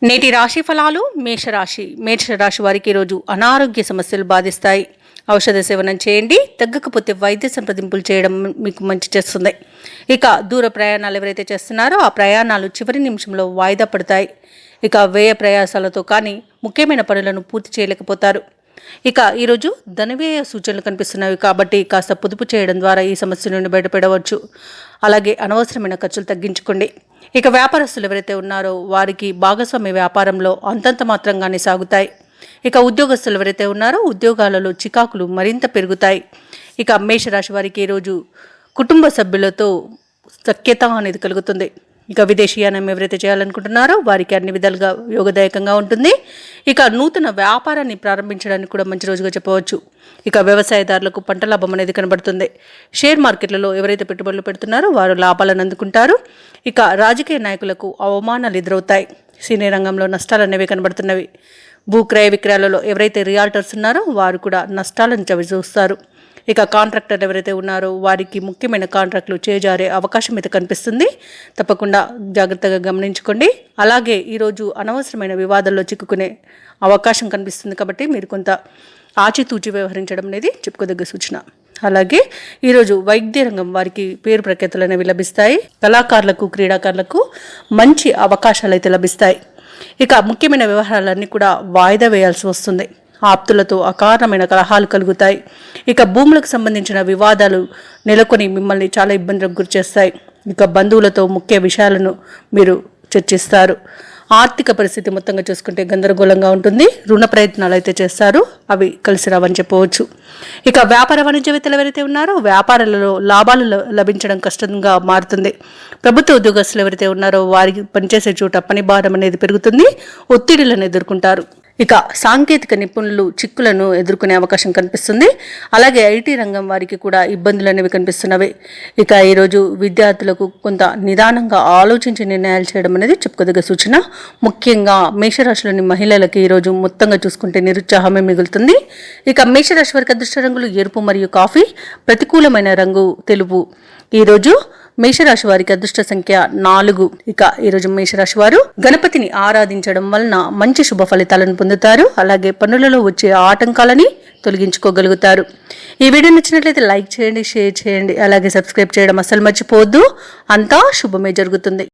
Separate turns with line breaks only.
నేటి రాశి ఫలాలు మేషరాశి వారికి ఈరోజు అనారోగ్య సమస్యలు బాధిస్తాయి. ఔషధ సేవనం చేయండి. తగ్గకపోతే వైద్య సంప్రదింపులు చేయడం మీకు మంచి చేస్తుంది. ఇక దూర ప్రయాణాలు ఎవరైతే చేస్తున్నారో ఆ ప్రయాణాలు చివరి నిమిషంలో వాయిదా పడతాయి. ఇక వ్యయ ప్రయాసాలతో కానీ ముఖ్యమైన పనులను పూర్తి చేయలేకపోతారు. ఇక ఈరోజు ధనవ్యయ సూచనలు కనిపిస్తున్నాయి కాబట్టి కాస్త పొదుపు చేయడం ద్వారా ఈ సమస్య నుండి బయటపడవచ్చు. అలాగే అనవసరమైన ఖర్చులు తగ్గించుకోండి. ఇక వ్యాపారస్తులు ఎవరైతే ఉన్నారో వారికి భాగస్వామ్య వ్యాపారంలో అంతంత మాత్రంగానే సాగుతాయి. ఇక ఉద్యోగస్తులు ఎవరైతే ఉన్నారో ఉద్యోగాలలో చికాకులు మరింత పెరుగుతాయి. ఇక మేషరాశి వారికి ఈరోజు కుటుంబ సభ్యులతో సఖ్యత అనేది కలుగుతుంది. ఇక విదేశీయానం ఎవరైతే చేయాలనుకుంటున్నారో వారికి అన్ని విధాలుగా యోగదాయకంగా ఉంటుంది. ఇక నూతన వ్యాపారాన్ని ప్రారంభించడానికి కూడా మంచి రోజుగా చెప్పవచ్చు. ఇక వ్యవసాయదారులకు పంట లాభం అనేది కనబడుతుంది. షేర్ మార్కెట్లలో ఎవరైతే పెట్టుబడులు పెడుతున్నారో వారు లాభాలను అందుకుంటారు. ఇక రాజకీయ నాయకులకు అవమానాలు ఎదురవుతాయి. సినీ రంగంలో నష్టాలు అనేవి కనబడుతున్నవి. భూ క్రయ విక్రయాలలో ఎవరైతే రియాల్టర్స్ ఉన్నారో వారు కూడా నష్టాలను చవిచూస్తారు. ఇక కాంట్రాక్టర్ ఎవరైతే ఉన్నారో వారికి ముఖ్యమైన కాంట్రాక్టులు చేజారే అవకాశం అయితే కనిపిస్తుంది. తప్పకుండా జాగ్రత్తగా గమనించుకోండి. అలాగే ఈరోజు అనవసరమైన వివాదాల్లో చిక్కుకునే అవకాశం కనిపిస్తుంది కాబట్టి మీరు కొంత ఆచితూచి వ్యవహరించడం అనేది చెప్పుకోదగ్గ సూచన. అలాగే ఈరోజు వైద్య రంగం వారికి పేరు ప్రఖ్యాతులు అనేవి లభిస్తాయి. కళాకారులకు క్రీడాకారులకు మంచి అవకాశాలు అయితే లభిస్తాయి. ఇక ముఖ్యమైన వ్యవహారాలన్నీ కూడా వాయిదా వేయాల్సి వస్తుంది. ఆప్తులతో అకారణమైన కలహాలు కలుగుతాయి. ఇక భూములకు సంబంధించిన వివాదాలు నెలకొని మిమ్మల్ని చాలా ఇబ్బందులకు గురిచేస్తాయి. ఇక బంధువులతో ముఖ్య విషయాలను మీరు చర్చిస్తారు. ఆర్థిక పరిస్థితి మొత్తంగా చూసుకుంటే గందరగోళంగా ఉంటుంది. రుణ ప్రయత్నాలు అయితే చేస్తారు, అవి కలిసి రావని చెప్పవచ్చు. ఇక వ్యాపార వాణిజ్యవేత్తలు ఎవరైతే ఉన్నారో వ్యాపారాలలో లాభాలు లభించడం కష్టంగా మారుతుంది. ప్రభుత్వ ఉద్యోగస్తులు ఎవరైతే ఉన్నారో వారికి పనిచేసే చోట పని భారం అనేది పెరుగుతుంది. ఒత్తిడిలను ఎదుర్కొంటారు. ఇక సాంకేతిక నిపుణులు చిక్కులను ఎదుర్కొనే అవకాశం కనిపిస్తుంది. అలాగే ఐటీ రంగం వారికి కూడా ఇబ్బందులు అనేవి కనిపిస్తున్నవి. ఇక ఈరోజు విద్యార్థులకు కొంత నిదానంగా ఆలోచించి నిర్ణయాలు చేయడం అనేది చెప్పుకోదగ్గ సూచన. ముఖ్యంగా మేషరాశిలోని మహిళలకి ఈరోజు మొత్తంగా చూసుకుంటే నిరుత్సాహమే మిగులుతుంది. ఇక మేషరాశి వారికి అదృష్ట రంగులు ఎరుపు మరియు కాఫీ, ప్రతికూలమైన రంగు తెలుపు. ఈరోజు మేషరాశి వారికి అదృష్ట సంఖ్య 4. ఇక ఈరోజు మేషరాశి వారు గణపతిని ఆరాధించడం వలన మంచి శుభ ఫలితాలను పొందుతారు. అలాగే పనులలో వచ్చే ఆటంకాలని తొలగించుకోగలుగుతారు. ఈ వీడియో నచ్చినట్లయితే లైక్ చేయండి, షేర్ చేయండి, అలాగే సబ్స్క్రైబ్ చేయడం అస్సలు మర్చిపోవద్దు. అంతా శుభమే జరుగుతుంది.